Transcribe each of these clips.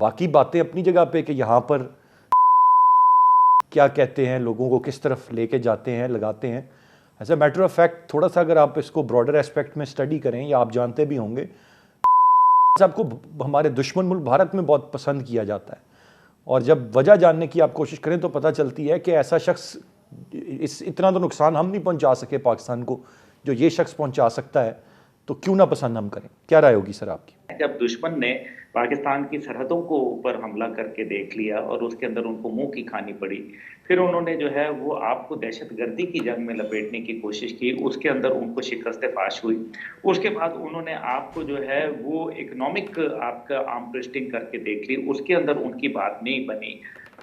बाकी बातें अपनी जगह पे कि यहाँ पर क्या कहते हैं, लोगों को किस तरफ लेके जाते हैं, लगाते हैं। As a matter of fact थोड़ा सा अगर आप इसको ब्रॉडर एस्पेक्ट में स्टडी करें, या आप जानते भी होंगे, आपको हमारे दुश्मन मुल्क भारत में बहुत पसंद किया जाता है। और जब वजह जानने की आप कोशिश करें तो पता चलती है कि ऐसा शख्स, इतना तो नुकसान हम नहीं पहुंचा सके पाकिस्तान को जो ये शख्स पहुंचा सकता है, तो क्यों ना पसंद हम करें। क्या राय होगी सर आपकी? जब दुश्मन ने पाकिस्तान की सरहदों को ऊपर हमला करके देख लिया और उसके अंदर उनको मुंह की खानी पड़ी, फिर उन्होंने जो है वो आपको दहशतगर्दी की जंग में लपेटने की कोशिश की, उसके अंदर उनको शिकस्त फाश हुई। उसके बाद उन्होंने आपको जो है वो इकोनॉमिक आपका आर्म ट्विस्टिंग करके देख ली, उसके अंदर उनकी बात नहीं बनी।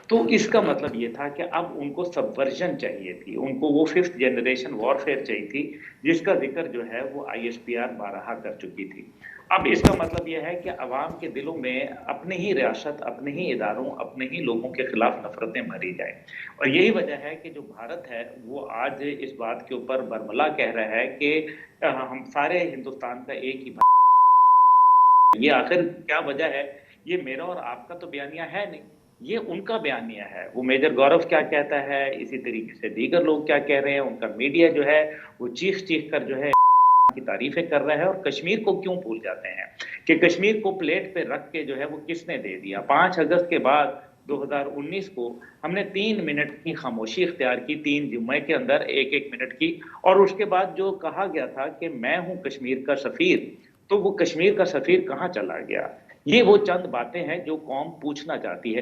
तो इसका मतलब ये था कि अब उनको सबवर्जन चाहिए थी, उनको वो फिफ्थ जनरेशन वॉरफेयर चाहिए थी, जिसका जिक्र जो है वो ISPR बारहा कर चुकी थी। अब इसका मतलब यह है कि अवाम के दिलों में अपनी ही रियासत, अपने ही इदारों, अपने ही लोगों के खिलाफ नफरतें भरी जाए। और यही वजह है कि जो भारत है वो आज इस बात के ऊपर बरमला कह रहा है कि हम सारे हिंदुस्तान का एक ही भाई। ये आखिर क्या वजह है? ये मेरा और आपका तो बयानिया है नहीं, ये उनका बयानिया है। वो मेजर गौरव क्या कहता है, इसी तरीके से दीगर लोग क्या कह रहे हैं, उनका मीडिया जो है वो चीख कर जो है की तारीफें कर रहा है। और कश्मीर को क्यों भूल जाते हैं कि कश्मीर को प्लेट पे रख के जो है वो किसने दे दिया। 5 अगस्त के बाद 2019 को हमने 3 मिनट की खामोशी इख्तियार की, 3 जुम्मे के अंदर 1-1 मिनट की। और उसके बाद जो कहा गया था कि मैं हूं कश्मीर का सफीर, तो वो कश्मीर का सफीर कहां चला गया? ये वो चंद बातें हैं जो कौम पूछना चाहती है।